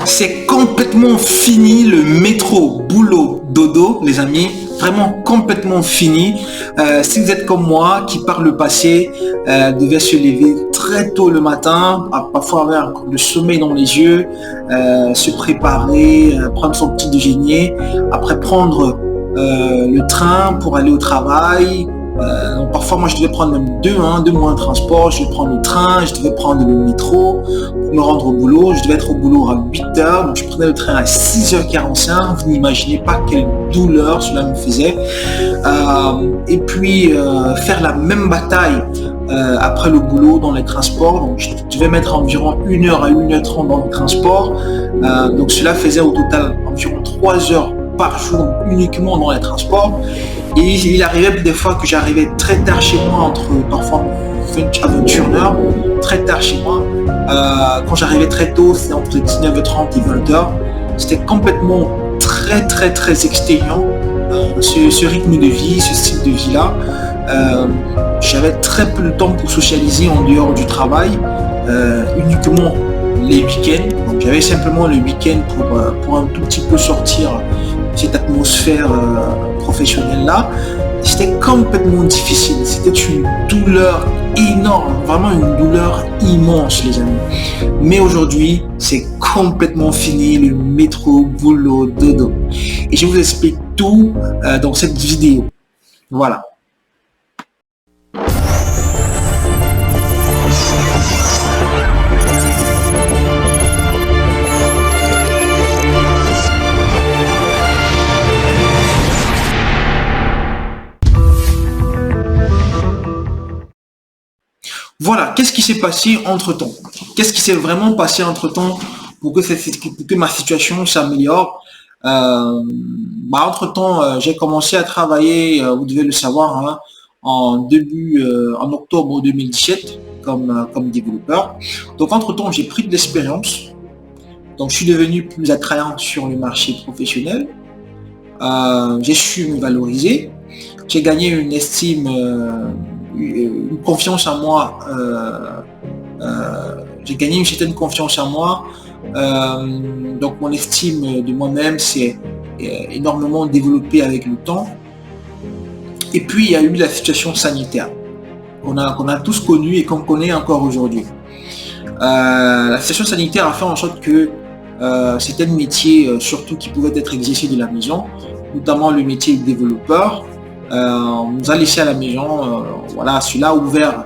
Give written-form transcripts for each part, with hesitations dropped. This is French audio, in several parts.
C'est complètement fini le métro, boulot, dodo, les amis. Vraiment complètement fini. Si vous êtes comme moi, qui par le passé devait se lever très tôt le matin, parfois avoir encore le sommeil dans les yeux, se préparer, prendre son petit déjeuner, après prendre le train pour aller au travail. Donc parfois moi je devais prendre même deux mois de transport, je devais prendre le train, je devais prendre le métro pour me rendre au boulot, je devais être au boulot à 8h, donc je prenais le train à 6h45, vous n'imaginez pas quelle douleur cela me faisait. Et puis faire la même bataille après le boulot dans les transports, donc je devais mettre environ 1h à 1h30 dans le transport, donc cela faisait au total environ 3 heures par jour uniquement dans les transports. Et il arrivait des fois que j'arrivais très tard chez moi, entre parfois 21h, très tard chez moi. Quand j'arrivais très tôt, c'était entre 19h30 et 20h. C'était complètement très exténuant, ce rythme de vie, ce style de vie-là. J'avais très peu de temps pour socialiser en dehors du travail, uniquement les week-ends. Donc j'avais simplement le week-end pour un tout petit peu sortir cette atmosphère professionnelle là. C'était complètement difficile, c'était une douleur énorme, vraiment une douleur immense les amis. Mais aujourd'hui c'est complètement fini, le métro, boulot, dodo. Et je vous explique tout dans cette vidéo. Voilà. Voilà, qu'est-ce qui s'est passé entre-temps? Qu'est-ce qui s'est vraiment passé entre-temps pour que ma situation s'améliore? Entre-temps, j'ai commencé à travailler, vous devez le savoir, hein, en octobre 2017 comme développeur. Donc entre-temps, j'ai pris de l'expérience. Donc je suis devenu plus attrayant sur le marché professionnel. J'ai su me valoriser. J'ai gagné une estime, une confiance en moi. J'ai gagné une certaine confiance en moi. Donc mon estime de moi-même s'est énormément développée avec le temps. Et puis il y a eu la situation sanitaire qu'on a tous connue et qu'on connaît encore aujourd'hui. La situation sanitaire a fait en sorte que certains métiers, surtout qui pouvaient être exercés de la maison, notamment le métier de développeur, on nous a laissé à la maison. Voilà, cela a ouvert,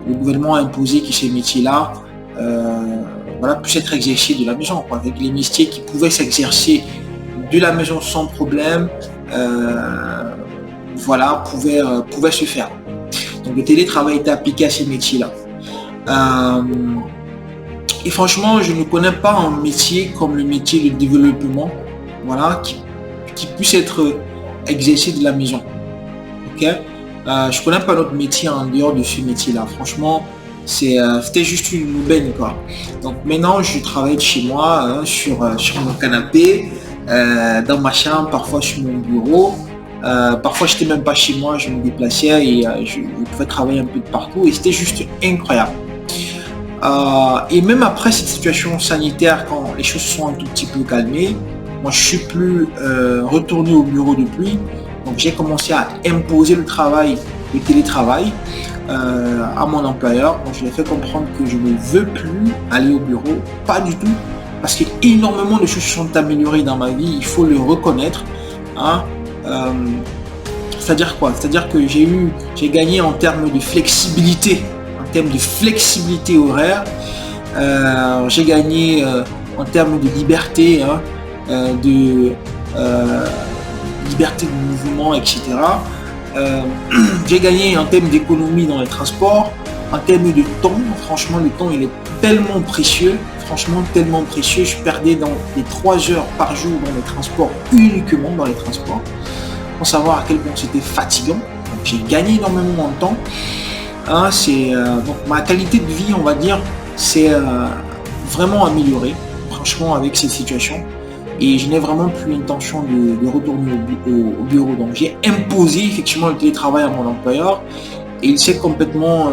le gouvernement a imposé que ces métiers-là puissent être exercés de la maison, quoi, avec les métiers qui pouvaient s'exercer de la maison sans problème, pouvaient se faire. Donc le télétravail était appliqué à ces métiers-là. Et franchement, je ne connais pas un métier comme le métier de développement, voilà, qui puisse être exercé de la maison. Okay? Je connais pas d'autre métier en dehors de ce métier-là. Franchement, c'était juste une aubaine, quoi. Donc maintenant, je travaille de chez moi, hein, sur mon canapé, dans ma chambre, parfois sur mon bureau. Parfois, j'étais même pas chez moi, je me déplaçais et je pouvais travailler un peu de partout et c'était juste incroyable. Et même après cette situation sanitaire, quand les choses sont un tout petit peu calmées, moi je suis plus retourné au bureau depuis. Donc j'ai commencé à imposer le télétravail à mon employeur. Donc je lui ai fait comprendre que je ne veux plus aller au bureau, pas du tout, parce que énormément de choses sont améliorées dans ma vie, il faut le reconnaître. Hein. C'est-à-dire quoi? C'est-à-dire que j'ai gagné en termes de flexibilité. En termes de flexibilité horaire, j'ai gagné en termes de liberté, hein, de liberté de mouvement, etc. J'ai gagné en termes d'économie dans les transports, en termes de temps. Franchement, le temps il est tellement précieux, franchement tellement précieux. Je perdais dans les 3 heures par jour dans les transports, uniquement dans les transports, pour savoir à quel point c'était fatigant. Donc j'ai gagné énormément de temps. Hein, donc ma qualité de vie, on va dire, c'est vraiment améliorée, franchement, avec cette situation. Et je n'ai vraiment plus l'intention de retourner au bureau. Donc j'ai imposé effectivement le télétravail à mon employeur et il s'est complètement,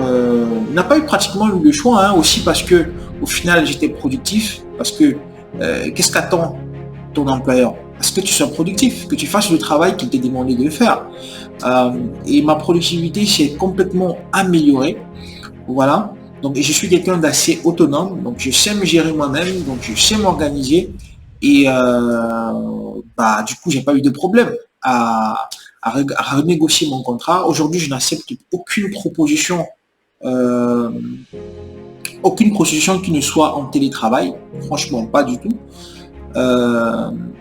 n'a pas eu pratiquement eu le choix, hein, aussi parce que au final j'étais productif parce que qu'est-ce qu'attend ton employeur? Est-ce que tu sois productif, que tu fasses le travail qu'il t'est demandé de faire. Et ma productivité s'est complètement améliorée. Voilà. Donc, je suis quelqu'un d'assez autonome. Donc, je sais me gérer moi-même. Donc, je sais m'organiser. Et du coup, j'ai pas eu de problème à renégocier mon contrat. Aujourd'hui, je n'accepte euh, aucune proposition qui ne soit en télétravail. Franchement, pas du tout.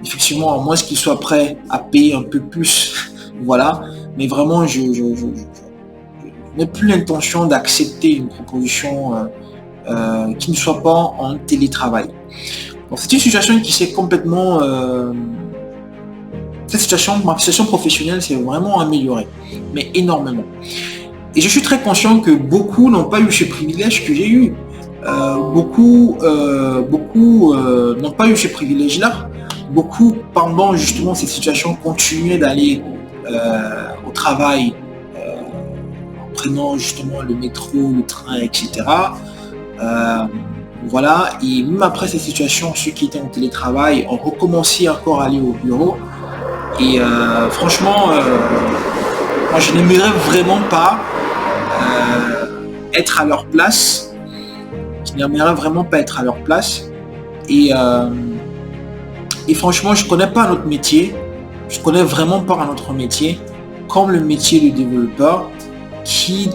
Effectivement, à moins qu'il soit prêt à payer un peu plus, voilà. Mais vraiment, je n'ai plus l'intention d'accepter une proposition qui ne soit pas en télétravail. Donc, c'est une situation qui s'est complètement... ma situation professionnelle s'est vraiment améliorée, mais énormément. Et je suis très conscient que beaucoup n'ont pas eu ce privilège que j'ai eu. Beaucoup n'ont pas eu ce privilège-là. Beaucoup, pendant justement cette situation, continuaient d'aller au travail en prenant justement le métro, le train, etc. Voilà. Et même après cette situation, ceux qui étaient en télétravail ont recommencé encore à aller au bureau. Et franchement, moi je n'aimerais vraiment pas être à leur place. Je n'aimerais vraiment pas être à leur place. Et franchement, je ne connais pas notre métier. Je ne connais vraiment pas un autre métier comme le métier de développeur qui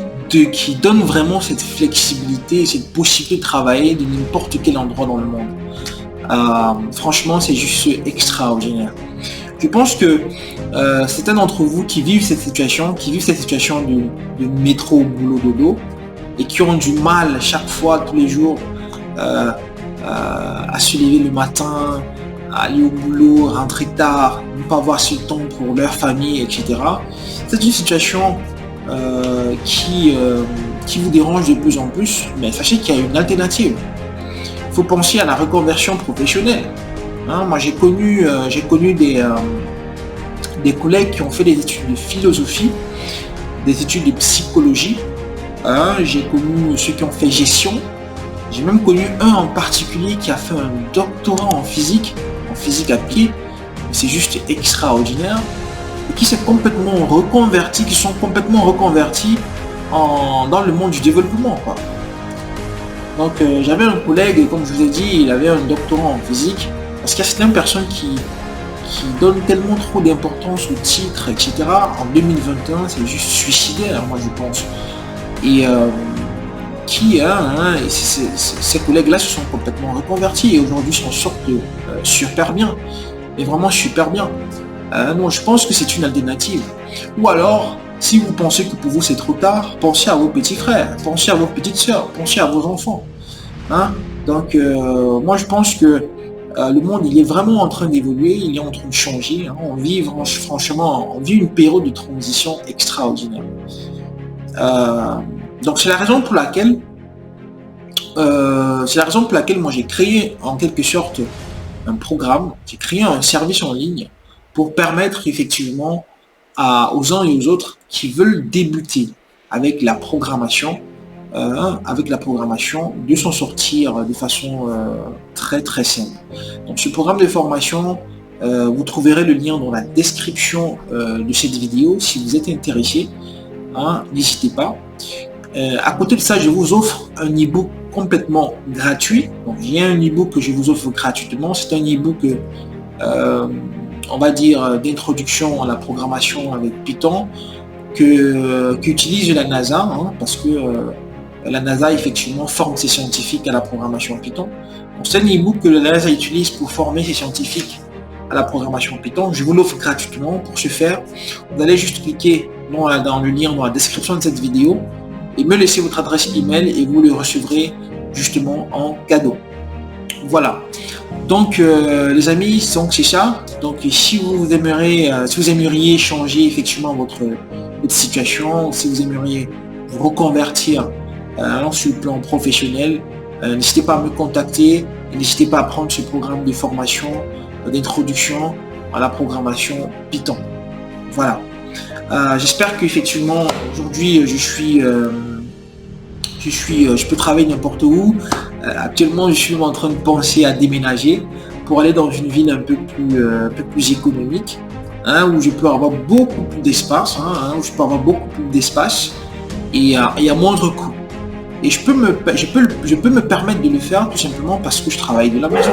donne vraiment cette flexibilité, cette possibilité de travailler de n'importe quel endroit dans le monde. Franchement, c'est juste extraordinaire. Je pense que certains d'entre vous qui vivent cette situation de métro, boulot, dodo, et qui ont du mal chaque fois, tous les jours, à se lever le matin, à aller au boulot, rentrer tard, ne pas avoir ce temps pour leur famille, etc. C'est une situation qui vous dérange de plus en plus, mais sachez qu'il y a une alternative. Il faut penser à la reconversion professionnelle. Moi, j'ai connu des collègues qui ont fait des études de philosophie, des études de psychologie. J'ai connu ceux qui ont fait gestion. J'ai même connu un en particulier qui a fait un doctorat en physique appliquée. C'est juste extraordinaire. Et qui sont complètement reconvertis dans le monde du développement, quoi. Donc j'avais un collègue, comme je vous ai dit, il avait un doctorat en physique. Parce qu'il y a certaines personnes qui donnent tellement trop d'importance au titre, etc. En 2021, c'est juste suicidaire, moi je pense. Et ces collègues-là se sont complètement reconvertis et aujourd'hui s'en sortent super bien. Mais vraiment super bien. Non, je pense que c'est une alternative. Ou alors, si vous pensez que pour vous c'est trop tard, pensez à vos petits frères, pensez à vos petites sœurs, pensez à vos enfants. Donc, moi je pense que le monde, il est vraiment en train d'évoluer, il est en train de changer. On vit une période de transition extraordinaire. Donc c'est la raison pour laquelle moi j'ai créé en quelque sorte un programme, j'ai créé un service en ligne pour permettre effectivement aux uns et aux autres qui veulent débuter avec la programmation, de s'en sortir de façon très très simple. Donc ce programme de formation, vous trouverez le lien dans la description de cette vidéo si vous êtes intéressé. N'hésitez pas. À côté de ça, je vous offre un e-book complètement gratuit. Donc il y a un e-book que je vous offre gratuitement. C'est un e-book on va dire d'introduction à la programmation avec Python qu'utilise la NASA, parce que la NASA effectivement forme ses scientifiques à la programmation Python. C'est un e-book que la NASA utilise pour former ses scientifiques à la programmation Python. Je vous l'offre gratuitement. Pour ce faire, vous allez juste cliquer dans le lien dans la description de cette vidéo et me laisser votre adresse email et vous le recevrez justement en cadeau. Voilà. Donc les amis, c'est ça. Donc si vous aimeriez changer effectivement votre situation, si vous aimeriez vous reconvertir sur le plan professionnel, n'hésitez pas à me contacter et n'hésitez pas à prendre ce programme de formation d'introduction à la programmation Python. Voilà. J'espère qu'effectivement aujourd'hui je peux travailler n'importe où. Actuellement, je suis en train de penser à déménager pour aller dans une ville un peu plus économique, hein, où je peux avoir beaucoup plus d'espace, où je peux avoir beaucoup plus d'espace et à moindre coût. Et je peux me permettre de le faire tout simplement parce que je travaille de la maison.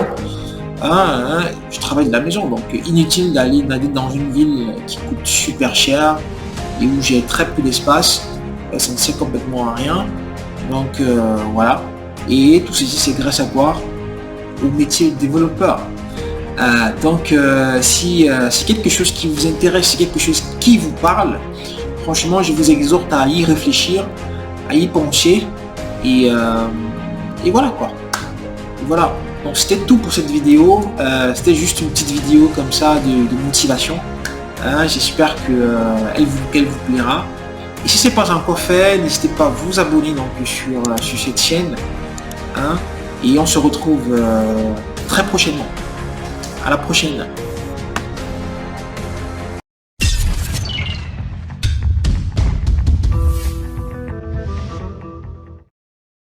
Je travaille de la maison, donc inutile d'aller dans une ville qui coûte super cher et où j'ai très peu d'espace. Ça ne sert complètement à rien. Donc voilà. Et tout ceci, c'est grâce à quoi? Au métier de développeur. Si c'est quelque chose qui vous intéresse, c'est quelque chose qui vous parle, franchement, je vous exhorte à y réfléchir, à y penser. Et voilà quoi. Et voilà. Donc c'était tout pour cette vidéo. C'était juste une petite vidéo comme ça de motivation. J'espère qu'elle vous plaira. Et si ce n'est pas encore fait, n'hésitez pas à vous abonner donc, sur cette chaîne. Et on se retrouve très prochainement. À la prochaine.